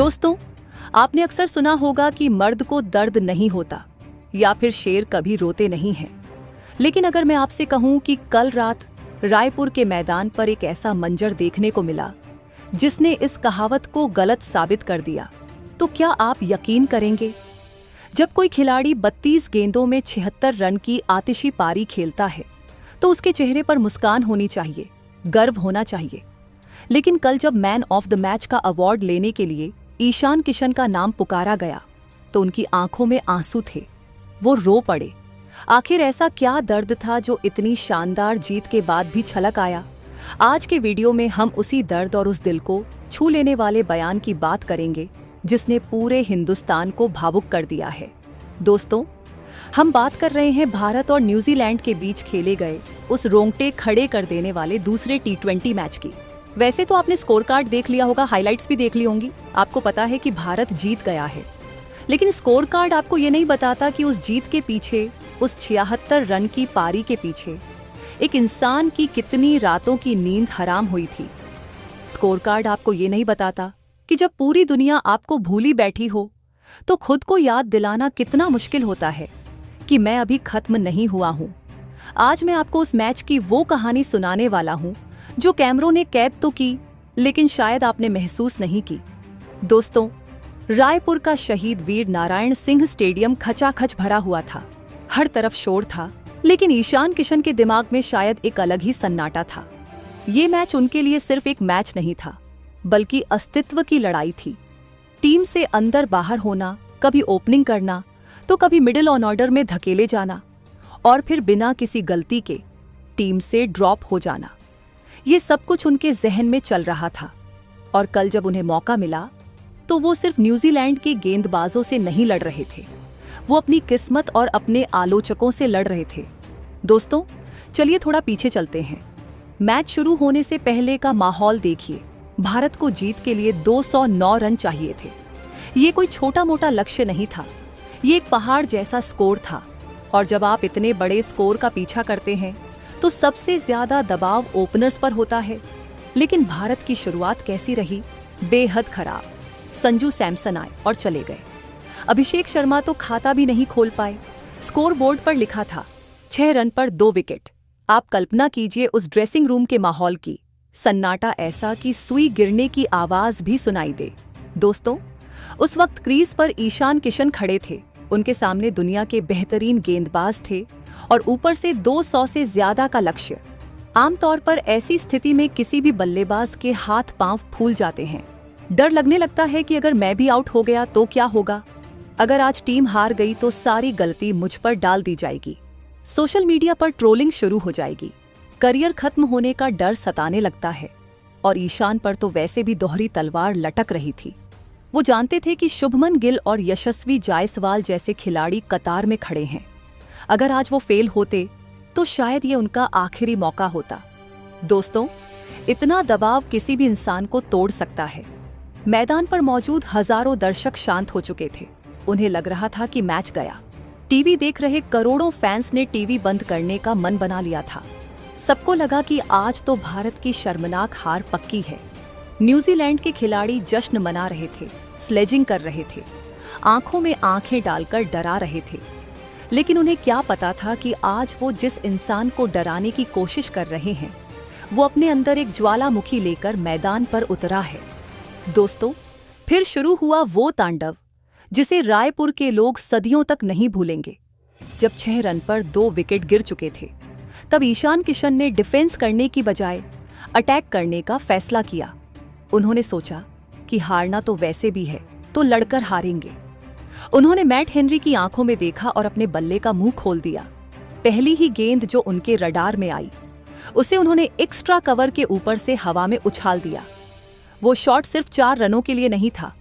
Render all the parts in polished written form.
दोस्तों, आपने अक्सर सुना होगा कि मर्द को दर्द नहीं होता या फिर शेर कभी रोते नहीं हैं। लेकिन अगर मैं आपसे कहूं कि कल रात रायपुर के मैदान पर एक ऐसा मंजर देखने को मिला जिसने इस कहावत को गलत साबित कर दिया, तो क्या आप यकीन करेंगे? जब कोई खिलाड़ी 32 गेंदों में 76 रन की आतिशी पारी खेलता है तो उसके चेहरे पर मुस्कान होनी चाहिए, गर्व होना चाहिए। लेकिन कल जब मैन ऑफ द मैच का अवार्ड लेने के लिए ईशान किशन का नाम पुकारा गया तो उनकी आंखों में आंसू थे। वो रो पड़े। आखिर ऐसा क्या दर्द था जो इतनी शानदार जीत के बाद भी छलक आया? आज के वीडियो में हम उसी दर्द और उस दिल को छू लेने वाले बयान की बात करेंगे जिसने पूरे हिंदुस्तान को भावुक कर दिया है। दोस्तों, हम बात कर रहे हैं भारत और न्यूजीलैंड के बीच खेले गए उस रोंगटे खड़े कर देने वाले दूसरे T20 मैच की। वैसे तो आपने स्कोर कार्ड देख लिया होगा, हाइलाइट्स भी देख ली होंगी, आपको पता है कि भारत जीत गया है। लेकिन स्कोर कार्ड आपको ये नहीं बताता कि उस जीत के पीछे, उस 76 रन की पारी के पीछे एक इंसान की कितनी रातों की नींद हराम हुई थी। स्कोर कार्ड आपको ये नहीं बताता कि जब पूरी दुनिया आपको भूली बैठी हो तो खुद को याद दिलाना कितना मुश्किल होता है कि मैं अभी खत्म नहीं हुआ हूं। आज मैं आपको उस मैच की वो कहानी सुनाने वाला हूं जो कैमरों ने कैद तो की, लेकिन शायद आपने महसूस नहीं की। दोस्तों, रायपुर का शहीद वीर नारायण सिंह स्टेडियम खचाखच भरा हुआ था। हर तरफ शोर था, लेकिन ईशान किशन के दिमाग में शायद एक अलग ही सन्नाटा था। ये मैच उनके लिए सिर्फ एक मैच नहीं था, बल्कि अस्तित्व की लड़ाई थी। टीम से अंदर बाहर होना, कभी ओपनिंग करना तो कभी मिडिल ऑन ऑर्डर में धकेले जाना और फिर बिना किसी गलती के टीम से ड्रॉप हो जाना, ये सब कुछ उनके जहन में चल रहा था। और कल जब उन्हें मौका मिला तो वो सिर्फ न्यूजीलैंड के गेंदबाजों से नहीं लड़ रहे थे, वो अपनी किस्मत और अपने आलोचकों से लड़ रहे थे। दोस्तों, चलिए थोड़ा पीछे चलते हैं। मैच शुरू होने से पहले का माहौल देखिए। भारत को जीत के लिए 209 रन चाहिए थे। ये कोई छोटा मोटा लक्ष्य नहीं था, ये एक पहाड़ जैसा स्कोर था। और जब आप इतने बड़े स्कोर का पीछा करते हैं तो सबसे ज्यादा दबाव ओपनर्स पर होता है। लेकिन भारत की शुरुआत कैसी रही? बेहद खराब। संजू सैमसन आए और चले गए। अभिषेक शर्मा तो खाता भी नहीं खोल पाए। स्कोर बोर्ड पर लिखा था 6 रन पर 2 विकेट। आप कल्पना कीजिए उस ड्रेसिंग रूम के माहौल की। सन्नाटा ऐसा कि सुई गिरने की आवाज भी सुनाई दे। दोस्तों, उस वक्त क्रीज पर ईशान किशन खड़े थे। उनके सामने दुनिया के बेहतरीन गेंदबाज थे और ऊपर से 200 से ज्यादा का लक्ष्य। आमतौर पर ऐसी स्थिति में किसी भी बल्लेबाज के हाथ पांव फूल जाते हैं। डर लगने लगता है कि अगर मैं भी आउट हो गया तो क्या होगा? अगर आज टीम हार गई तो सारी गलती मुझ पर डाल दी जाएगी। सोशल मीडिया पर ट्रोलिंग शुरू हो जाएगी। करियर खत्म होने का डर सताने लगता है। और ईशान पर तो वैसे भी दोहरी तलवार लटक रही थी। वो जानते थे कि शुभमन गिल और यशस्वी जायसवाल जैसे खिलाड़ी कतार में खड़े हैं। अगर आज वो फेल होते तो शायद ये उनका आखिरी मौका होता। दोस्तों, इतना दबाव किसी भी इंसान को तोड़ सकता है। मैदान पर मौजूद हजारों दर्शक शांत हो चुके थे। उन्हें लग रहा था कि मैच गया। टीवी देख रहे करोड़ों फैंस ने टीवी बंद करने का मन बना लिया था। सबको लगा कि आज तो भारत की शर्मनाक हार पक्की है। न्यूजीलैंड के खिलाड़ी जश्न मना रहे थे, स्लेजिंग कर रहे थे, आंखों में आंखें डालकर डरा रहे थे। लेकिन उन्हें क्या पता था कि आज वो जिस इंसान को डराने की कोशिश कर रहे हैं वो अपने अंदर एक ज्वालामुखी लेकर मैदान पर उतरा है। दोस्तों, फिर शुरू हुआ वो तांडव जिसे रायपुर के लोग सदियों तक नहीं भूलेंगे। जब 6 रन पर 2 विकेट गिर चुके थे तब ईशान किशन ने डिफेंस करने की बजाय अटैक करने का फैसला किया। उन्होंने सोचा कि हारना तो वैसे भी है, तो लड़कर हारेंगे। उन्होंने मैट हेनरी की आंखों में देखा और अपने बल्ले का मुंह खोल दिया। पहली ही गेंद जो उनके रडार में आई उसे उन्होंने एक्स्ट्रा कवर के ऊपर से हवा में उछाल दिया। वो शॉट सिर्फ 4 रनों के लिए नहीं था,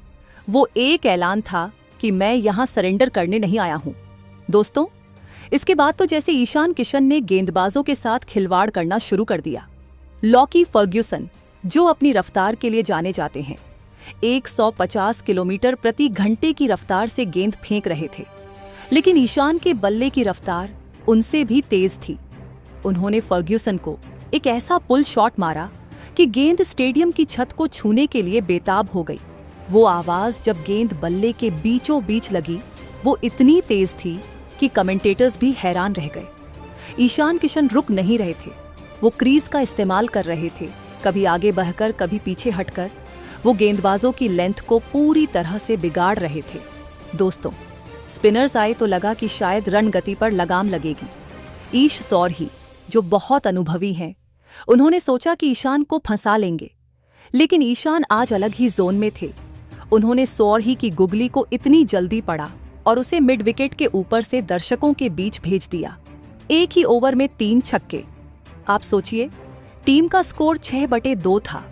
वो एक ऐलान था कि मैं यहां सरेंडर करने नहीं आया हूं। दोस्तों, इसके बाद तो जैसे ईशान किशन ने गेंदबाजों के साथ खिलवाड़ करना शुरू कर दिया। लॉकी फर्ग्यूसन, जो अपनी रफ्तार के लिए जाने जाते हैं, 150 किलोमीटर प्रति घंटे की रफ्तार से गेंद फेंक रहे थे। लेकिन ईशान के बल्ले की रफ्तार उनसे भी तेज थी। उन्होंने फर्ग्यूसन को एक ऐसा पुल शॉट मारा कि गेंद स्टेडियम की छत को छूने के लिए बेताब हो गई। वो आवाज जब गेंद बल्ले के बीचों बीच लगी वो इतनी तेज थी कि कमेंटेटर्स भी हैरान रह गए। ईशान किशन रुक नहीं रहे थे। वो क्रीज का इस्तेमाल कर रहे थे, कभी आगे बहकर कभी पीछे हटकर। वो गेंदबाजों की लेंथ को पूरी तरह से बिगाड़ रहे थे। दोस्तों, स्पिनर्स आए तो लगा कि शायद रन गति पर लगाम लगेगी। ईश सौरही, जो बहुत अनुभवी हैं, उन्होंने सोचा कि ईशान को फंसा लेंगे, लेकिन ईशान आज अलग ही जोन में थे। उन्होंने सौरही की गुगली को इतनी जल्दी पड़ा और उसे मिड विकेट के ऊपर से दर्शकों के बीच भेज दिया। एक ही ओवर में 3 छक्के। आप सोचिए, टीम का स्कोर 6/2 था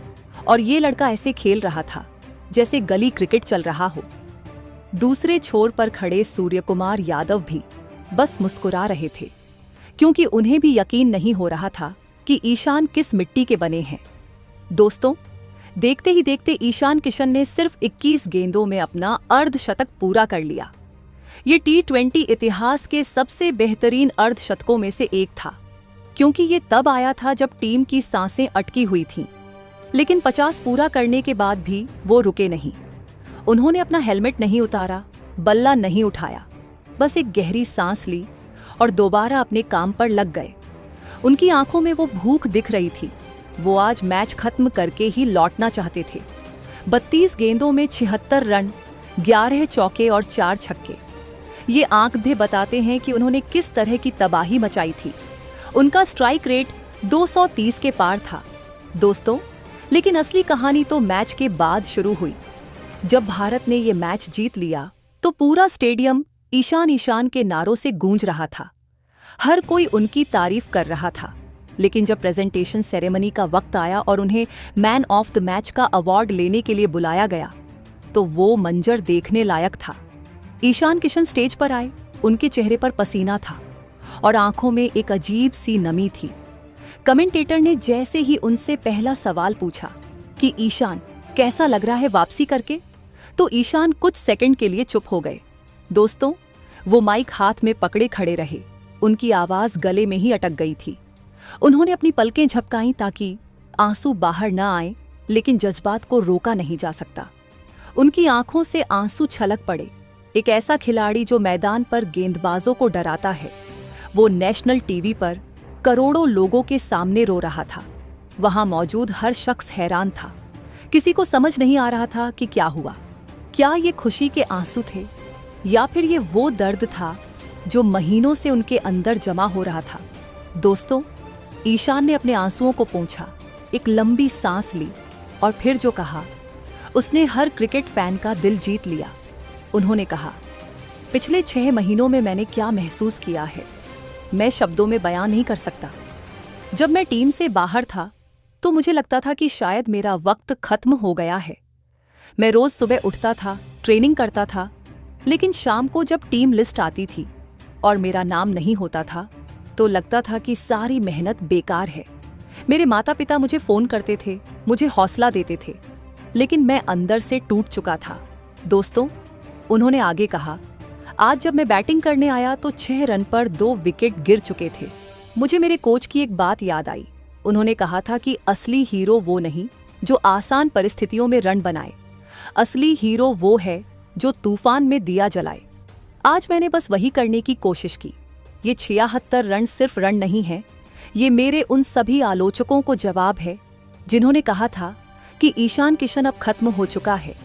और ये लड़का ऐसे खेल रहा था जैसे गली क्रिकेट चल रहा हो। दूसरे छोर पर खड़े सूर्यकुमार यादव भी बस मुस्कुरा रहे थे, क्योंकि उन्हें भी यकीन नहीं हो रहा था कि ईशान किस मिट्टी के बने हैं। दोस्तों, देखते ही देखते ईशान किशन ने सिर्फ 21 गेंदों में अपना अर्धशतक पूरा कर लिया। ये T20 इतिहास के सबसे बेहतरीन अर्धशतकों में से एक था, क्योंकि ये तब आया था जब टीम की सांसें अटकी हुई थीं। लेकिन 50 पूरा करने के बाद भी वो रुके नहीं। उन्होंने अपना हेलमेट नहीं उतारा, बल्ला नहीं उठाया, बस एक गहरी सांस ली और दोबारा अपने काम पर लग गए। उनकी आंखों में वो भूख दिख रही थी। वो आज मैच खत्म करके ही लौटना चाहते थे। 32 गेंदों में 76 रन, 11 चौके और 4 छक्के। ये आंकड़े बताते हैं कि उन्होंने किस तरह की तबाही मचाई थी। उनका स्ट्राइक रेट 230 के पार था। दोस्तों, लेकिन असली कहानी तो मैच के बाद शुरू हुई। जब भारत ने ये मैच जीत लिया तो पूरा स्टेडियम ईशान ईशान के नारों से गूंज रहा था। हर कोई उनकी तारीफ कर रहा था। लेकिन जब प्रेजेंटेशन सेरेमनी का वक्त आया और उन्हें मैन ऑफ द मैच का अवार्ड लेने के लिए बुलाया गया, तो वो मंजर देखने लायक था। ईशान किशन स्टेज पर आए। उनके चेहरे पर पसीना था और आंखों में एक अजीब सी नमी थी। कमेंटेटर ने जैसे ही उनसे पहला सवाल पूछा कि ईशान, कैसा लग रहा है वापसी करके, तो ईशान कुछ सेकंड के लिए चुप हो गए। दोस्तों, वो माइक हाथ में पकड़े खड़े रहे। उनकी आवाज गले में ही अटक गई थी। उन्होंने अपनी पलकें झपकाईं ताकि आंसू बाहर न आए, लेकिन जज्बात को रोका नहीं जा सकता। उनकी आंखों से आंसू छलक पड़े। एक ऐसा खिलाड़ी जो मैदान पर गेंदबाजों को डराता है, वो नेशनल टीवी पर करोड़ों लोगों के सामने रो रहा था। वहां मौजूद हर शख्स हैरान था। किसी को समझ नहीं आ रहा था कि क्या हुआ। क्या ये खुशी के आंसू थे या फिर ये वो दर्द था जो महीनों से उनके अंदर जमा हो रहा था। दोस्तों, ईशान ने अपने आंसुओं को पोंछा, एक लंबी सांस ली और फिर जो कहा, उसने हर क्रिकेट फैन का दिल जीत लिया। उन्होंने कहा, पिछले 6 महीनों में मैंने क्या महसूस किया है, मैं शब्दों में बयान नहीं कर सकता। जब मैं टीम से बाहर था तो मुझे लगता था कि शायद मेरा वक्त खत्म हो गया है। मैं रोज सुबह उठता था, ट्रेनिंग करता था, लेकिन शाम को जब टीम लिस्ट आती थी और मेरा नाम नहीं होता था तो लगता था कि सारी मेहनत बेकार है। मेरे माता पिता मुझे फोन करते थे, मुझे हौसला देते थे, लेकिन मैं अंदर से टूट चुका था। दोस्तों, उन्होंने आगे कहा, आज जब मैं बैटिंग करने आया तो 6 रन पर 2 विकेट गिर चुके थे। मुझे मेरे कोच की एक बात याद आई। उन्होंने कहा था कि असली हीरो वो नहीं जो आसान परिस्थितियों में रन बनाए, असली हीरो वो है जो तूफान में दिया जलाए। आज मैंने बस वही करने की कोशिश की। ये 76 रन सिर्फ रन नहीं है, ये मेरे उन सभी आलोचकों को जवाब है जिन्होंने कहा था कि ईशान किशन अब खत्म हो चुका है।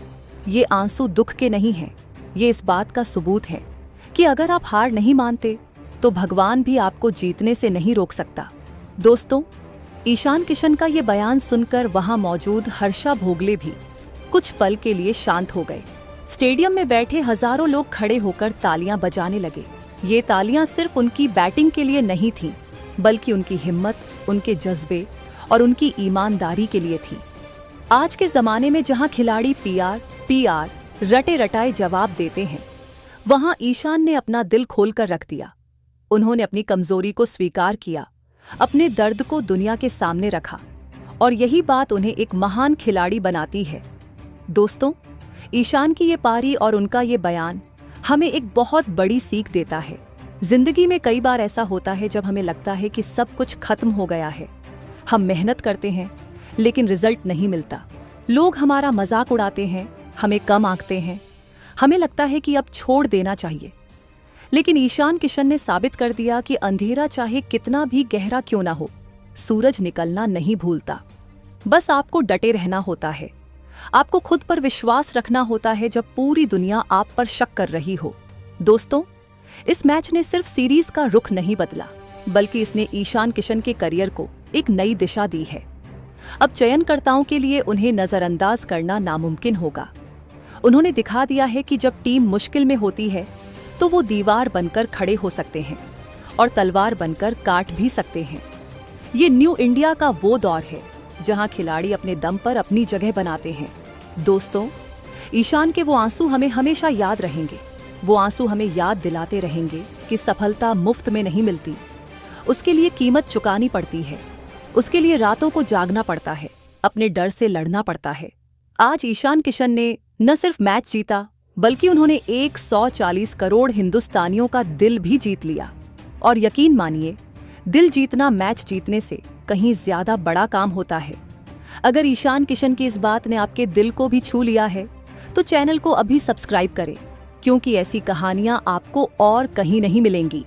ये आंसू दुख के नहीं हैं, ये इस बात का सबूत है कि अगर आप हार नहीं मानते तो भगवान भी आपको जीतने से नहीं रोक सकता। दोस्तों, ईशान किशन का ये बयान सुनकर वहां मौजूद हर्षा भोगले भी कुछ पल के लिए शांत हो गए। स्टेडियम में बैठे हजारों लोग खड़े होकर तालियां बजाने लगे। ये तालियां सिर्फ उनकी बैटिंग के लिए नहीं थीं, बल्कि उनकी हिम्मत, उनके जज्बे और उनकी ईमानदारी के लिए थी। आज के जमाने में जहां खिलाड़ी पीआर रटे रटाए जवाब देते हैं, वहां ईशान ने अपना दिल खोलकर रख दिया। उन्होंने अपनी कमजोरी को स्वीकार किया, अपने दर्द को दुनिया के सामने रखा, और यही बात उन्हें एक महान खिलाड़ी बनाती है। दोस्तों, ईशान की ये पारी और उनका ये बयान हमें एक बहुत बड़ी सीख देता है। जिंदगी में कई बार ऐसा होता है जब हमें लगता है कि सब कुछ खत्म हो गया है। हम मेहनत करते हैं लेकिन रिजल्ट नहीं मिलता। लोग हमारा मजाक उड़ाते हैं, हमें कम आंकते हैं, हमें लगता है कि अब छोड़ देना चाहिए। लेकिन ईशान किशन ने साबित कर दिया कि अंधेरा चाहे कितना भी गहरा क्यों ना हो, सूरज निकलना नहीं भूलता। बस आपको डटे रहना होता है, आपको खुद पर विश्वास रखना होता है जब पूरी दुनिया आप पर शक कर रही हो। दोस्तों, इस मैच ने सिर्फ सीरीज का रुख नहीं बदला, बल्कि इसने ईशान किशन के करियर को एक नई दिशा दी है। अब चयनकर्ताओं के लिए उन्हें नजरअंदाज करना नामुमकिन होगा। उन्होंने दिखा दिया है कि जब टीम मुश्किल में होती है तो वो दीवार बनकर खड़े हो सकते हैं और तलवार बनकर काट भी सकते हैं। ये न्यू इंडिया का वो दौर है जहां खिलाड़ी अपने दम पर अपनी जगह बनाते हैं। दोस्तों, ईशान के वो आंसू हमें हमेशा याद रहेंगे। वो आंसू हमें याद दिलाते रहेंगे कि सफलता मुफ्त में नहीं मिलती, उसके लिए कीमत चुकानी पड़ती है, उसके लिए रातों को जागना पड़ता है, अपने डर से लड़ना पड़ता है। आज ईशान किशन ने न सिर्फ मैच जीता, बल्कि उन्होंने 140 करोड़ हिंदुस्तानियों का दिल भी जीत लिया। और यकीन मानिए, दिल जीतना मैच जीतने से कहीं ज्यादा बड़ा काम होता है। अगर ईशान किशन की इस बात ने आपके दिल को भी छू लिया है तो चैनल को अभी सब्सक्राइब करें, क्योंकि ऐसी कहानियां आपको और कहीं नहीं मिलेंगी।